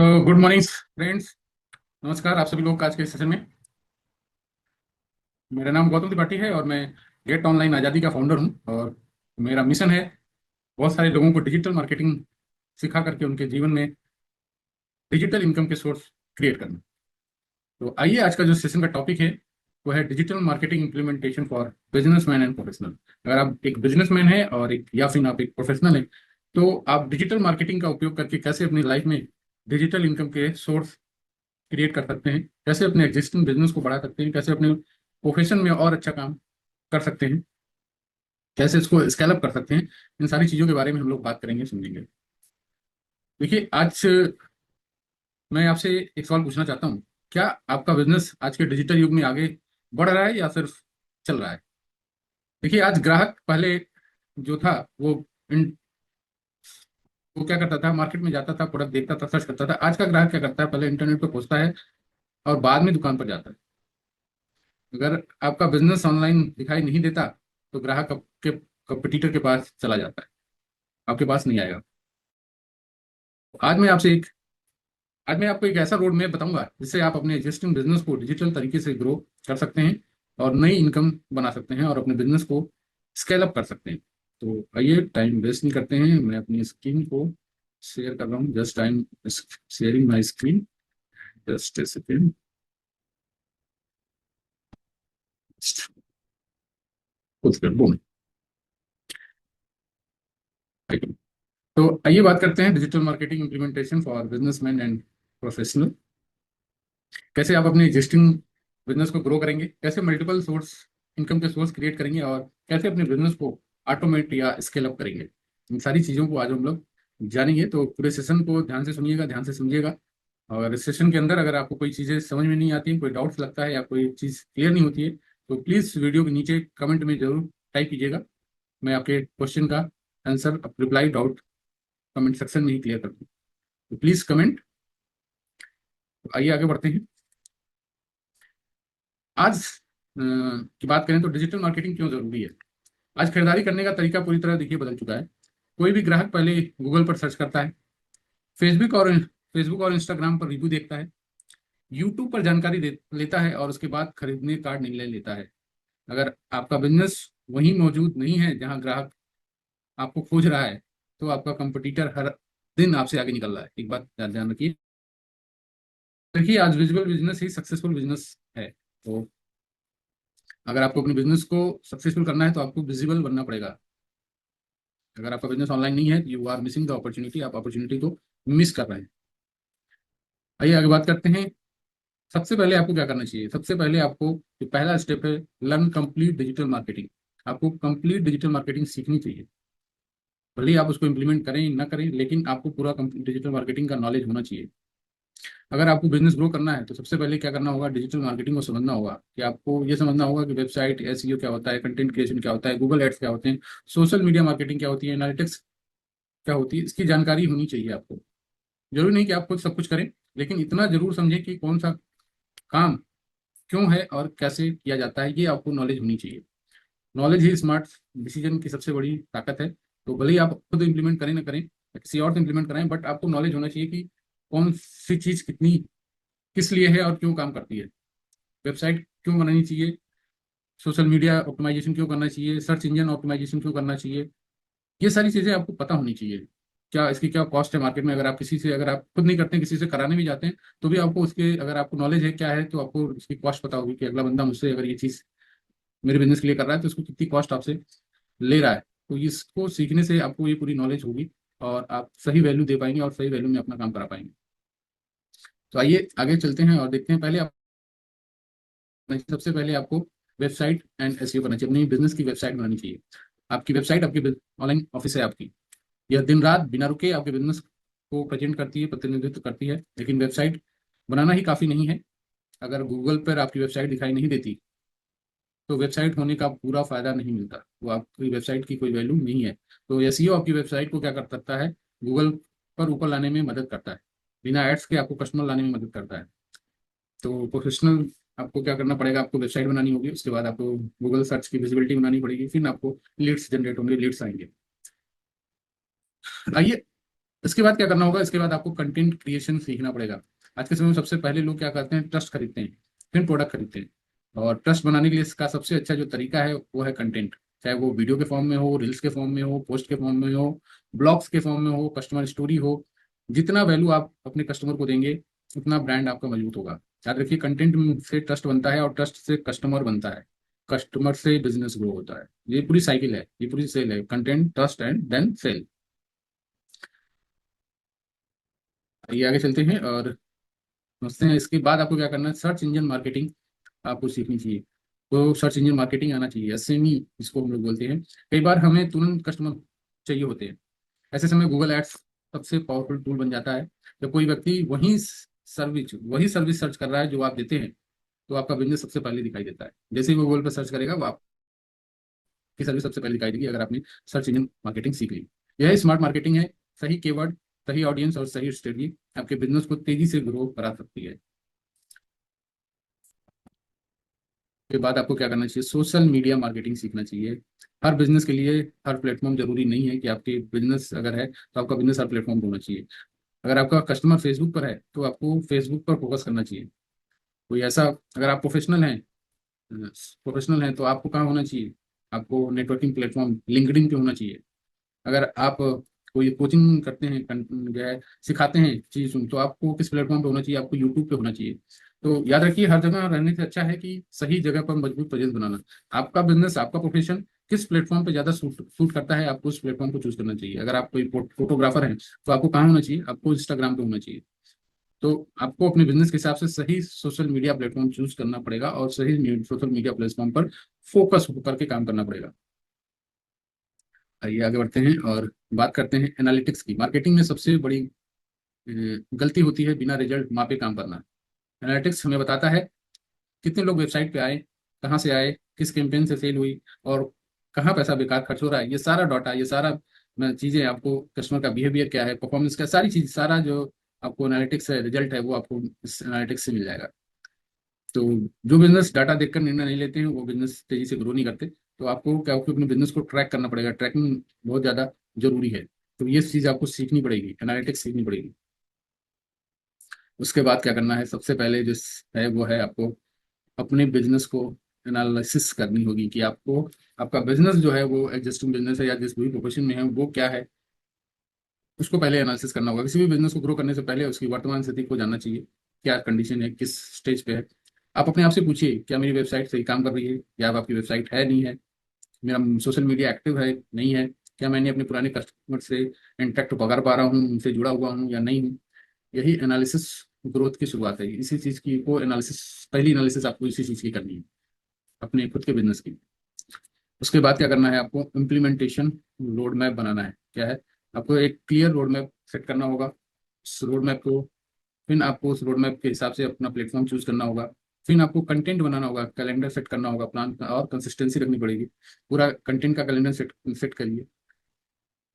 तो good morning friends. नमस्कार आप सभी लोग का आज के सेशन में। मेरा नाम गौतम त्रिपाठी है और मैं गेट ऑनलाइन आज़ादी का फाउंडर हूं। और मेरा मिशन है बहुत सारे लोगों को डिजिटल मार्केटिंग सिखा करके उनके जीवन में डिजिटल इनकम के सोर्स क्रिएट करना। तो आइए, आज का जो सेशन का टॉपिक है वो है digital marketing implementation for businessman and professional. अगर आप एक बिजनेसमैन है और एक या फिर आप एक प्रोफेशनल है, तो आप डिजिटल मार्केटिंग का उपयोग करके कैसे अपनी लाइफ में डिजिटल इनकम के सोर्स क्रिएट कर सकते हैं, कैसे अपने एग्जिस्टिंग बिजनेस को बढ़ा सकते हैं, कैसे अपने प्रोफेशन में और अच्छा काम कर सकते हैं, कैसे इसको स्केल अप कर सकते हैं। इन सारी चीज़ों के बारे में हम लोग बात करेंगे, समझेंगे। देखिए, आज मैं आपसे एक सवाल पूछना चाहता हूँ। क्या आपका बिजनेस आज के डिजिटल युग में आगे बढ़ रहा है या सिर्फ चल रहा है? देखिए, आज ग्राहक पहले जो था वो इन, वो क्या करता था, मार्केट में जाता था, प्रोडक्ट देखता था, सर्च करता था। आज का ग्राहक क्या करता है, पहले इंटरनेट पर खोजता है और बाद में दुकान पर जाता है। अगर आपका बिजनेस ऑनलाइन दिखाई नहीं देता तो ग्राहक आपके कंपटीटर के पास चला जाता है, आपके पास नहीं आएगा। आज मैं आपसे एक आज मैं आपको एक ऐसा रोड मैप बताऊंगा जिससे आप अपने एग्जिस्टिंग बिजनेस को डिजिटल तरीके से ग्रो कर सकते हैं और नई इनकम बना सकते हैं और अपने बिजनेस को स्केल अप कर सकते हैं। तो आइए, टाइम वेस्ट नहीं करते हैं, मैं अपनी स्क्रीन को शेयर कर रहा हूँ। Just time sharing my screen, just a second. कुछ कर बोल। तो आइए बात करते हैं digital marketing implementation for businessman and professional. कैसे आप अपने एग्जिस्टिंग बिजनेस को ग्रो करेंगे, कैसे मल्टीपल सोर्स इनकम के सोर्स क्रिएट करेंगे और कैसे अपने बिजनेस को ऑटोमेट या स्केल अप करेंगे। इन सारी चीज़ों को आज हम लोग जानेंगे। तो पूरे सेशन को ध्यान से सुनिएगा, ध्यान से समझिएगा। और इस सेशन के अंदर अगर आपको कोई चीज़ें समझ में नहीं आती, कोई डाउट्स लगता है या कोई चीज़ क्लियर नहीं होती है, तो प्लीज़ वीडियो के नीचे कमेंट में जरूर टाइप कीजिएगा। मैं आपके क्वेश्चन का answer, reply, doubt comment section में ही क्लियर कर दूँ। तो प्लीज़ कमेंट। तो आइए आगे बढ़ते हैं। आज की बात करें तो डिजिटल मार्केटिंग क्यों जरूरी है। आज खरीदारी करने का तरीका पूरी तरह देखिए बदल चुका है। कोई भी ग्राहक पहले गूगल पर सर्च करता है, फेसबुक और इंस्टाग्राम पर रिव्यू देखता है, यूट्यूब पर जानकारी लेता है और उसके बाद खरीदने का निर्णय लेता है। अगर आपका बिजनेस वहीं मौजूद नहीं है जहां ग्राहक आपको खोज रहा है, तो आपका कंपटीटर हर दिन आपसे आगे निकल रहा है। एक बात ध्यान रखिए। देखिए, आज विजुअल बिजनेस ही सक्सेसफुल बिजनेस है। तो अगर आपको अपने बिजनेस को सक्सेसफुल करना है तो आपको विजिबल बनना पड़ेगा। अगर आपका बिजनेस ऑनलाइन नहीं है, you are missing the opportunity, आप अपॉर्चुनिटी को मिस कर रहे हैं। आइए आगे बात करते हैं। सबसे पहले आपको क्या करना चाहिए। सबसे पहले आपको जो पहला स्टेप है, लर्न कंप्लीट डिजिटल मार्केटिंग। आपको कंप्लीट डिजिटल मार्केटिंग सीखनी चाहिए। भले ही आप उसको इंप्लीमेंट करें ना करें, लेकिन आपको पूरा डिजिटल मार्केटिंग का नॉलेज होना चाहिए। अगर आपको बिजनेस ग्रो करना है तो सबसे पहले क्या करना होगा, डिजिटल मार्केटिंग को समझना होगा। कि आपको ये समझना होगा कि वेबसाइट एसईओ क्या होता है, कंटेंट क्रिएशन क्या होता है, गूगल एड्स क्या होते हैं, सोशल मीडिया मार्केटिंग क्या होती है, एनालिटिक्स क्या होती है। इसकी जानकारी होनी चाहिए आपको। जरूरी नहीं कि आप खुद सब कुछ करें, लेकिन इतना जरूर समझें कि कौन सा काम क्यों है और कैसे किया जाता है, ये आपको नॉलेज होनी चाहिए। नॉलेज ही स्मार्ट डिसीजन की सबसे बड़ी ताकत है। तो भले ही आप खुद इंप्लीमेंट करें ना करें या किसी और से इंप्लीमेंट कराएं, बट आपको नॉलेज होना चाहिए कि कौन सी चीज़ कितनी किस लिए है और क्यों काम करती है। वेबसाइट क्यों बनानी चाहिए, सोशल मीडिया ऑप्टिमाइजेशन क्यों करना चाहिए, सर्च इंजन ऑप्टिमाइजेशन क्यों करना चाहिए, ये सारी चीज़ें आपको पता होनी चाहिए। क्या इसकी क्या कॉस्ट है मार्केट में। अगर आप खुद नहीं करते हैं, किसी से कराने भी जाते हैं, तो भी आपको उसके, अगर आपको नॉलेज है क्या है, तो आपको उसकी कॉस्ट पता होगी कि अगला बंदा मुझसे अगर ये चीज़ मेरे बिजनेस के लिए कर रहा है तो उसको कितनी कॉस्ट आपसे ले रहा है। तो इसको सीखने से आपको ये पूरी नॉलेज होगी और आप सही वैल्यू दे पाएंगे और सही वैल्यू में अपना काम करा पाएंगे। तो आइए आगे चलते हैं और देखते हैं। सबसे पहले आपको वेबसाइट एंड एसईओ करना चाहिए। अपनी बिजनेस की वेबसाइट बनानी चाहिए। आपकी वेबसाइट आपकी ऑनलाइन ऑफिस है आपकी। यह दिन रात बिना रुके आपके बिजनेस को प्रेजेंट करती है, प्रतिनिधित्व करती है। लेकिन वेबसाइट बनाना ही काफ़ी नहीं है। अगर गूगल पर आपकी वेबसाइट दिखाई नहीं देती तो वेबसाइट होने का पूरा फायदा नहीं मिलता, वो आपकी वेबसाइट की कोई वैल्यू नहीं है। तो एसईओ आपकी वेबसाइट को क्या कर सकता है, गूगल पर ऊपर लाने में मदद करता है। बिना एड्स के आपको कस्टमर लाने में मदद करता है। तो प्रोफेशनल आपको क्या करना पड़ेगा, आपको वेबसाइट बनानी होगी, उसके बाद आपको गूगल सर्च की विजिबिलिटी बनानी पड़ेगी, फिर आपको लीड्स जनरेट होंगे, लीड्स आएंगे। आइए इसके बाद क्या करना होगा, इसके बाद आपको कंटेंट क्रिएशन सीखना पड़ेगा। आज के समय में सबसे पहले लोग क्या करते हैं, ट्रस्ट खरीदते हैं, फिर प्रोडक्ट खरीदते हैं। और ट्रस्ट बनाने के लिए इसका सबसे अच्छा जो तरीका है वो है कंटेंट। चाहे वो वीडियो के फॉर्म में हो, रील्स के फॉर्म में हो, पोस्ट के फॉर्म में हो, ब्लॉग्स के फॉर्म में हो, कस्टमर स्टोरी हो। जितना वैल्यू आप अपने कस्टमर को देंगे उतना ब्रांड आपका मजबूत होगा। याद रखिए, कंटेंट से ट्रस्ट बनता है और ट्रस्ट से कस्टमर बनता है, कस्टमर से बिजनेस ग्रो होता है। ये पूरी साइकिल है, ये पूरी सेल है, content, trust and then sale. ये आगे चलते हैं और समझते हैं। इसके बाद आपको क्या करना है, सर्च इंजन मार्केटिंग आपको सीखनी चाहिए। तो सर्च इंजन मार्केटिंग आना चाहिए, एसएमई इसको हम लोग बोलते हैं। कई बार हमें तुरंत कस्टमर चाहिए होते हैं, ऐसे समय गूगल एड्स सबसे पावरफुल टूल बन जाता है। जब कोई व्यक्ति वही सर्विस सर्च कर रहा है जो आप देते हैं, तो आपका बिजनेस सबसे पहले दिखाई देता है। जैसे ही वो गूगल पर सर्च करेगा, वो आपकी सर्विस सबसे पहले दिखाई देगी, अगर आपने सर्च इंजन मार्केटिंग सीख ली। यह स्मार्ट मार्केटिंग है। सही कीवर्ड, सही ऑडियंस और सही स्ट्रेटजी आपके बिजनेस को तेजी से ग्रो करा सकती है। के बाद आपको क्या करना चाहिए, सोशल मीडिया मार्केटिंग सीखना चाहिए। हर बिजनेस के लिए हर प्लेटफॉर्म जरूरी नहीं है कि आपके बिजनेस अगर है तो आपका बिजनेस हर प्लेटफॉर्म पर होना चाहिए। अगर आपका कस्टमर फेसबुक पर है तो आपको फेसबुक पर फोकस करना चाहिए। कोई ऐसा, अगर आप प्रोफेशनल हैं तो आपको कहाँ होना चाहिए, आपको नेटवर्किंग प्लेटफॉर्म लिंक्डइन पे होना चाहिए। अगर आप कोई कोचिंग करते हैं, जो है सिखाते हैं चीज, तो आपको किस प्लेटफॉर्म पे होना चाहिए, आपको यूट्यूब पे होना चाहिए। तो याद रखिए, हर जगह रहने से अच्छा है कि सही जगह पर मजबूत प्रेजेंस बनाना। आपका बिजनेस, आपका प्रोफेशन किस प्लेटफॉर्म पे ज्यादा सूट सूट करता है, आपको उस प्लेटफॉर्म को चूज करना चाहिए। अगर आप कोई फोटोग्राफर हैं तो आपको कहाँ होना चाहिए, आपको इंस्टाग्राम पे होना चाहिए। तो आपको अपने बिजनेस के हिसाब से सही सोशल मीडिया प्लेटफॉर्म चूज करना पड़ेगा और सही सोशल मीडिया प्लेटफॉर्म पर फोकस होकर के काम करना पड़ेगा। आइए आगे बढ़ते हैं और बात करते हैं एनालिटिक्स की। मार्केटिंग में सबसे बड़ी गलती होती है बिना रिजल्ट मापे काम करना। एनालिटिक्स हमें बताता है कितने लोग वेबसाइट पे आए, कहाँ से आए, किस कैंपेन से सेल हुई, और कहाँ पैसा बेकार खर्च हो रहा है। ये सारा डाटा, ये सारा चीजें आपको, कस्टमर का बिहेवियर क्या है, परफॉर्मेंस क्या, सारी चीज, सारा जो आपको एनालिटिक्स है, रिजल्ट है, वो आपको इस एनालिटिक्स से मिल जाएगा। तो जो बिजनेस डाटा देखकर निर्णय नहीं लेते हैं वो बिजनेस तेजी से ग्रो नहीं करते। तो आपको क्या, आपको अपने बिजनेस को ट्रैक करना पड़ेगा। ट्रैकिंग बहुत ज्यादा जरूरी है। तो ये चीज आपको सीखनी पड़ेगी, एनालिटिक्स सीखनी पड़ेगी। उसके बाद क्या करना है, सबसे पहले जो है वो है आपको अपने बिजनेस को एनालिसिस करनी होगी कि आपको, आपका बिजनेस जो है वो एग्जिस्टिंग बिजनेस है या जिस भी प्रोफेशन में है वो क्या है, उसको पहले एनालिसिस करना होगा। किसी भी बिजनेस को ग्रो करने से पहले उसकी वर्तमान स्थिति को जानना चाहिए, क्या कंडीशन है, किस स्टेज पे है। आप अपने आप से पूछिए, क्या मेरी वेबसाइट सही काम कर रही है, या अब आपकी वेबसाइट है नहीं है, मेरा सोशल मीडिया एक्टिव है नहीं है, क्या मैंने अपने पुराने कस्टमर से इंटरेक्ट पकड़ पा रहा हूँ, उनसे जुड़ा हुआ हूँ या नहीं हूँ। यही एनालिसिस ग्रोथ की शुरुआत है। इसी चीज की को एनालिसिस, पहली एनालिसिस आपको इसी चीज की करनी है, अपने खुद के बिजनेस की। उसके बाद क्या करना है, आपको इम्प्लीमेंटेशन रोड मैप बनाना है। क्या है, आपको एक क्लियर रोड मैप सेट करना होगा। उस रोड मैप को, फिर आपको उस रोड मैप के हिसाब से अपना प्लेटफॉर्म चूज करना होगा। फिर आपको कंटेंट बनाना होगा, कैलेंडर सेट करना होगा, प्लान और कंसिस्टेंसी रखनी पड़ेगी। पूरा कंटेंट का कैलेंडर सेट सेट करिए।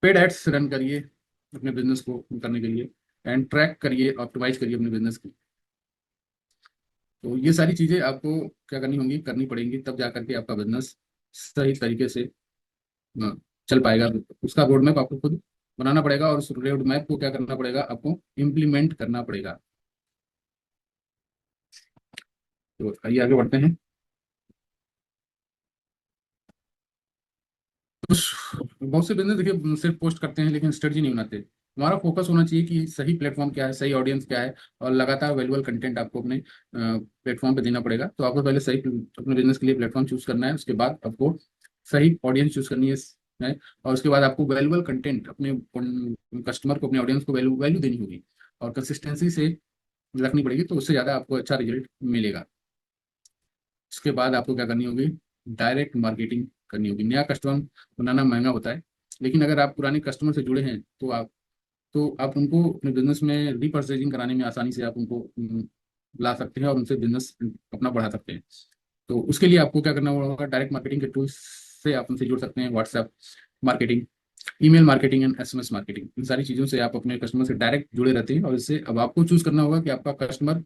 पेड एड्स रन करिए अपने बिजनेस को करने के लिए, एंड ट्रैक करिए, ऑप्टिमाइज करिए अपने बिजनेस की। तो ये सारी चीजें आपको क्या करनी होंगी, करनी पड़ेंगी, तब जा करके आपका बिजनेस सही तरीके से अ, चल पाएगा। उसका रोड मैप आपको खुद बनाना पड़ेगा और उस रोड मैप को क्या करना पड़ेगा, आपको इम्प्लीमेंट करना पड़ेगा। तो आइए आगे बढ़ते हैं। कुछ बहुत से बिजनेस देखिए सिर्फ पोस्ट करते हैं लेकिन स्ट्रेटजी नहीं बनाते। हमारा फोकस होना चाहिए कि सही प्लेटफॉर्म क्या है, सही ऑडियंस क्या है, और लगातार वैल्यूबल कंटेंट आपको अपने प्लेटफॉर्म पे देना पड़ेगा। तो आपको पहले सही अपने बिजनेस के लिए प्लेटफॉर्म चूज करना है, उसके बाद आपको सही ऑडियंस चूज करनी है, और उसके बाद आपको वैल्यूबल कंटेंट अपने कस्टमर को, अपने ऑडियंस को वैल्यू वैल्यू देनी होगी और कंसिस्टेंसी से रखनी पड़ेगी। तो उससे ज़्यादा आपको अच्छा रिजल्ट मिलेगा। उसके बाद आपको क्या करनी होगी, डायरेक्ट मार्केटिंग करनी होगी। नया कस्टमर बनाना महंगा होता है, लेकिन अगर आप पुराने कस्टमर से जुड़े हैं तो आप उनको अपने बिजनेस में रीपर्चेजिंग कराने में आसानी से आप उनको ला सकते हैं और उनसे बिजनेस अपना बढ़ा सकते हैं। तो उसके लिए आपको क्या करना होगा, डायरेक्ट मार्केटिंग के टूल्स से आप उनसे जुड़ सकते हैं। WhatsApp marketing, email marketing and SMS marketing, इन सारी चीज़ों से आप अपने कस्टमर से डायरेक्ट जुड़े रहते हैं। और इससे अब आपको चूज करना होगा कि आपका कस्टमर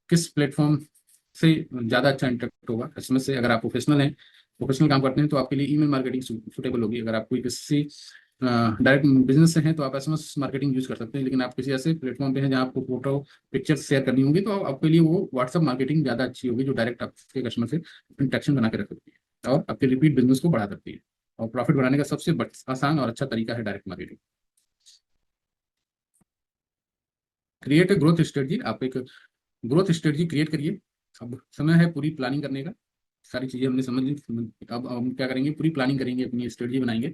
किस प्लेटफॉर्म से ज़्यादा अच्छा इंटरेक्ट होगा। एसएमएस से, अगर आप प्रोफेशनल हैं, प्रोफेशनल काम करते हैं, तो आपके लिए ईमेल मार्केटिंग सुटेबल होगी। अगर आप कोई किसी डायरेक्ट बिजनेस से हैं तो आप एसएमएस मार्केटिंग यूज कर सकते हैं, लेकिन आप किसी ऐसे प्लेटफॉर्म पे हैं जहाँ आपको फोटो पिक्चर शेयर करनी होगी तो आपके लिए वो व्हाट्सअप मार्केटिंग ज़्यादा अच्छी होगी, जो डायरेक्ट आपके कस्टमर से इंटरेक्शन बना के रख सकती है और आपके रिपीट बिजनेस को बढ़ा सकती है। और प्रॉफिट बढ़ाने का सबसे आसान और अच्छा तरीका है direct marketing. Create a growth strategy, आप एक ग्रोथ स्ट्रेटजी क्रिएट करिए। अब समय है पूरी प्लानिंग करने का। सारी चीजें हमने समझ ली। अब हम क्या करेंगे, पूरी प्लानिंग करेंगे, अपनी स्ट्रेटजी बनाएंगे।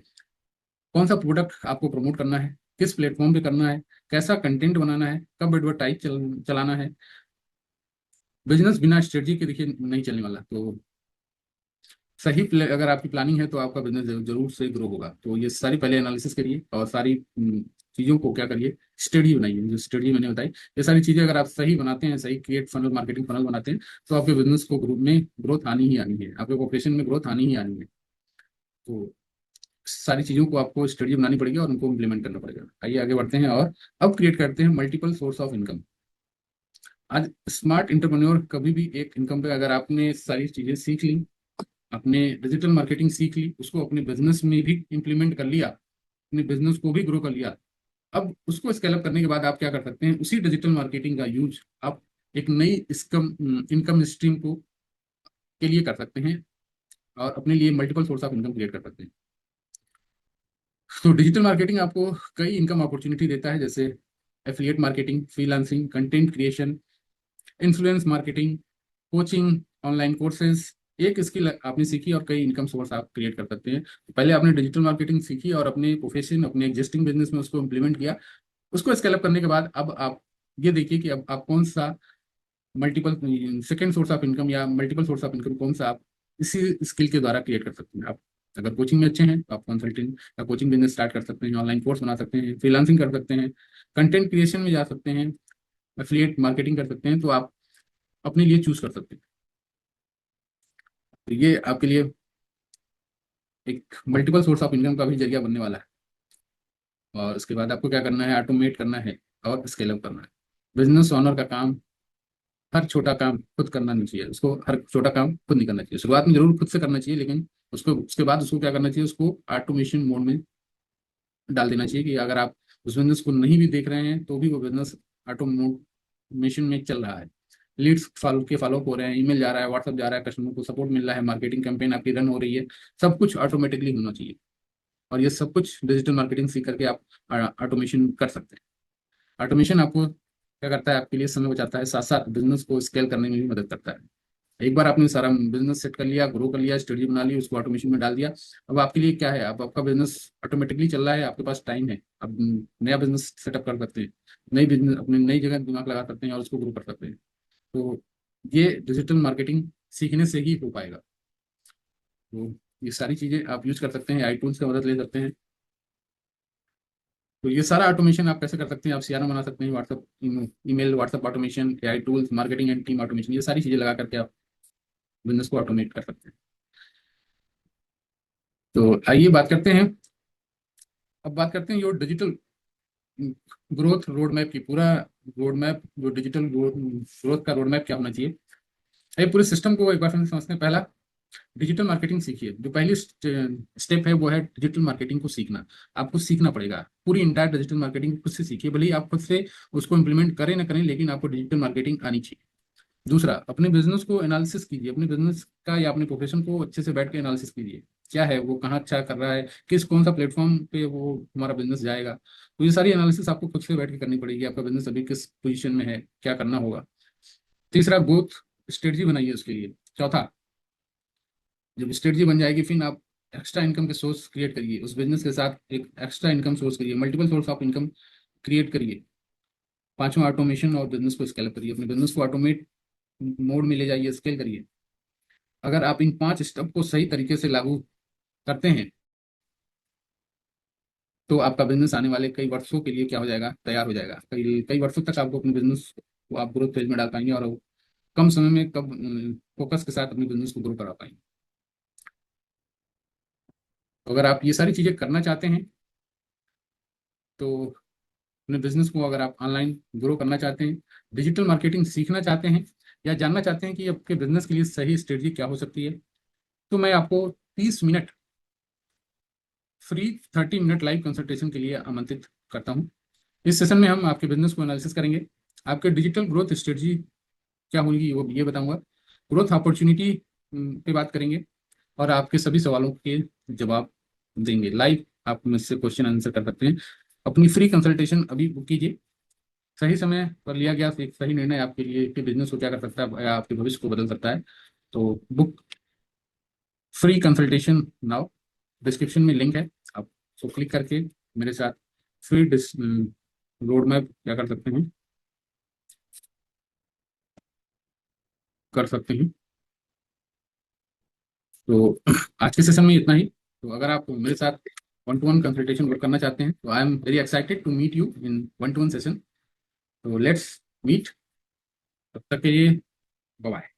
कौन सा प्रोडक्ट आपको प्रमोट करना है, किस प्लेटफॉर्म पे करना है, कैसा कंटेंट बनाना है, कब एडवर्टाइज चलाना है। बिजनेस बिना स्ट्रेटजी के देखिए नहीं चलने वाला। तो अगर आपकी प्लानिंग है तो आपका बिजनेस जरूर से ग्रो होगा। तो ये सारी पहले एनालिसिस करिए और सारी चीज़ों को क्या करिए, स्टडी बनाइए। जो स्टडी मैंने बताई, ये सारी चीज़ें अगर आप सही बनाते हैं, सही क्रिएट फनल मार्केटिंग फनल बनाते हैं, तो आपके बिजनेस को ग्रुप में ग्रोथ आनी ही आनी है, आपके ऑपरेशन में ग्रोथ आनी ही आनी है। तो सारी चीज़ों को आपको स्टडी बनानी पड़ेगी और उनको इम्प्लीमेंट करना पड़ेगा। आइए आगे बढ़ते हैं और अब क्रिएट करते हैं मल्टीपल सोर्स ऑफ इनकम। आज स्मार्ट इंटरप्रेन्योर कभी भी एक इनकम पे, अगर आपने सारी चीज़ें सीख ली, अपने डिजिटल मार्केटिंग सीख ली, उसको अपने बिजनेस में भी इंप्लीमेंट कर लिया, अपने बिजनेस को भी ग्रो कर लिया, अब उसको स्केल अप करने के बाद आप क्या कर सकते हैं, उसी डिजिटल मार्केटिंग का यूज आप एक नई इनकम स्ट्रीम को के लिए कर सकते हैं और अपने लिए multiple source of income create कर सकते हैं। तो डिजिटल मार्केटिंग आपको कई इनकम अपॉर्चुनिटी देता है, जैसे affiliate marketing, freelancing, content creation, influence marketing, coaching, online courses. एक स्किल आपने सीखी और कई इनकम सोर्स आप क्रिएट कर सकते हैं। पहले आपने डिजिटल मार्केटिंग सीखी और अपने प्रोफेशन, अपने एग्जिस्टिंग बिजनेस में उसको इम्प्लीमेंट किया। उसको स्केल अप करने के बाद अब आप ये देखिए कि अब आप कौन सा multiple second source of income या मल्टीपल सोर्स ऑफ इनकम कौन सा आप इसी स्किल के द्वारा क्रिएट कर सकते हैं। आप अगर कोचिंग में अच्छे हैं तो आप कंसल्टिंग या कोचिंग बिजनेस स्टार्ट कर सकते हैं, ऑनलाइन कोर्स बना सकते हैं, फ्रीलांसिंग कर सकते हैं, कंटेंट क्रिएशन में जा सकते हैं, एफिलिएट मार्केटिंग कर सकते हैं। तो आप अपने लिए चूज कर सकते हैं। तो ये आपके लिए एक मल्टीपल सोर्स ऑफ इनकम का भी जरिया बनने वाला है। और उसके बाद आपको क्या करना है, ऑटोमेट करना है और स्केल अप करना है। बिजनेस ऑनर का काम हर छोटा काम खुद करना नहीं चाहिए, उसको हर छोटा काम खुद नहीं करना चाहिए। शुरुआत में जरूर खुद से करना चाहिए, लेकिन उसको उसके बाद उसको क्या करना चाहिए, उसको ऑटोमेशन मोड में डाल देना चाहिए कि अगर आप उस बिजनेस को नहीं भी देख रहे हैं तो भी वो बिजनेस ऑटोमेशन में चल रहा है। लीड्स फॉलो हो रहे हैं, ईमेल जा रहा है, व्हाट्सअप जा रहा है, कस्टमर को सपोर्ट मिल रहा है, मार्केटिंग कैंपेन आपकी रन हो रही है। सब कुछ ऑटोमेटिकली होना चाहिए और ये सब कुछ डिजिटल मार्केटिंग सीख करके आप ऑटोमेशन कर सकते हैं। ऑटोमेशन आपको क्या करता है, आपके लिए समय बचाता है, साथ साथ बिजनेस को स्केल करने में भी मदद करता है। एक बार आपने सारा बिजनेस सेट कर लिया, ग्रो कर लिया, स्ट्रेटजी बना ली, उसको ऑटोमेशन में डाल दिया, अब आपके लिए क्या है, अब आपका बिजनेस ऑटोमेटिकली चल रहा है, आपके पास टाइम है। अब नया बिजनेस सेटअप कर सकते हैं, नई बिजनेस अपनी नई जगह दिमाग लगा सकते हैं और उसको ग्रो कर सकते हैं। तो ये डिजिटल मार्केटिंग सीखने से ही हो पाएगा। तो ये सारी चीजें आप यूज कर सकते हैं, आई टूल्स का मदद ले सकते हैं। तो ये सारा ऑटोमेशन आप कैसे कर सकते हैं, आप सीआरएम बना सकते हैं, WhatsApp email, WhatsApp automation, AI tools, marketing and team automation, ये सारी चीजें लगा करके आप बिजनेस को ऑटोमेट कर सकते हैं। तो आइए बात करते हैं, अब बात करते हैं जो डिजिटल ग्रोथ रोड मैप की, पूरा रोड मैप, जो डिजिटल ग्रोथ का रोड मैप क्या होना चाहिए। ये पूरे सिस्टम को एक बार फिर से समझते हैं। पहला, डिजिटल मार्केटिंग सीखिए। जो पहली स्टेप है वो है डिजिटल मार्केटिंग को सीखना। आपको सीखना पड़ेगा पूरी इंटायर डिजिटल मार्केटिंग, खुद से सीखिए। भले ही आप खुद से उसको इंप्लीमेंट करें ना करें, लेकिन आपको डिजिटल मार्केटिंग आनी चाहिए। दूसरा, अपने बिजनेस को एनालिसिस कीजिए, अपने बिजनेस का या अपने प्रोफेशन को अच्छे से बैठ के एनालिसिस कीजिए। क्या है वो, कहाँ अच्छा कर रहा है, किस कौन सा प्लेटफॉर्म पे वो हमारा बिजनेस जाएगा। तो ये सारी एनालिसिस आपको खुद से बैठ के करनी पड़ेगी, आपका बिजनेस अभी किस पोजीशन में है, क्या करना होगा। तीसरा, ग्रोथ स्ट्रेटजी बनाइए उसके लिए। चौथा, जब स्ट्रेटजी बन जाएगी फिर आप एक्स्ट्रा इनकम के सोर्स क्रिएट करिए, उस बिजनेस के साथ एक एक्स्ट्रा इनकम सोर्स करिए, multiple source of income create करिए। पांचवा, ऑटोमेशन और बिजनेस को स्केल करिए, अपने बिजनेस को ऑटोमेट मोड में ले जाइए, स्केल करिए। अगर आप इन पांच स्टेप को सही तरीके से लागू करते हैं तो आपका बिजनेस आने वाले कई वर्षों के लिए क्या हो जाएगा, तैयार हो जाएगा। कई कई वर्षों तक आपको अपने बिजनेस को आप ग्रोथ फेज में डाल पाएंगे और कम समय में कब फोकस के साथ अपने बिजनेस को ग्रो करा पाएंगे। तो अगर आप ये सारी चीजें करना चाहते हैं, तो अपने बिजनेस को अगर आप ऑनलाइन ग्रो करना चाहते हैं, डिजिटल मार्केटिंग सीखना चाहते हैं, या जानना चाहते हैं कि आपके बिजनेस के लिए सही स्ट्रेटजी क्या हो सकती है, तो मैं आपको 30 minute free 30 minute live consultation के लिए आमंत्रित करता हूँ। इस सेशन में हम आपके बिजनेस को एनालिसिस करेंगे, आपके डिजिटल ग्रोथ स्ट्रेटजी क्या होगी वो ये बताऊंगा, ग्रोथ अपॉर्चुनिटी पे बात करेंगे और आपके सभी सवालों के जवाब देंगे। लाइव आप मुझसे क्वेश्चन आंसर कर सकते हैं। अपनी फ्री कंसल्टेशन अभी बुक कीजिए। सही समय पर लिया गया एक सही निर्णय आपके लिए आपके बिजनेस को क्या कर सकता है या आपके भविष्य को बदल सकता है। तो book free consultation now. Description में लिंक है, आप उसको क्लिक करके मेरे साथ फ्री रोड मैप क्या कर सकते हैं, कर सकते हैं। तो आज के सेशन में इतना ही। तो अगर आप मेरे साथ one to one consultation work करना चाहते हैं तो I am very excited to meet you in one to one session. तो लेट्स मीट, तब तक के लिए बाय बाय।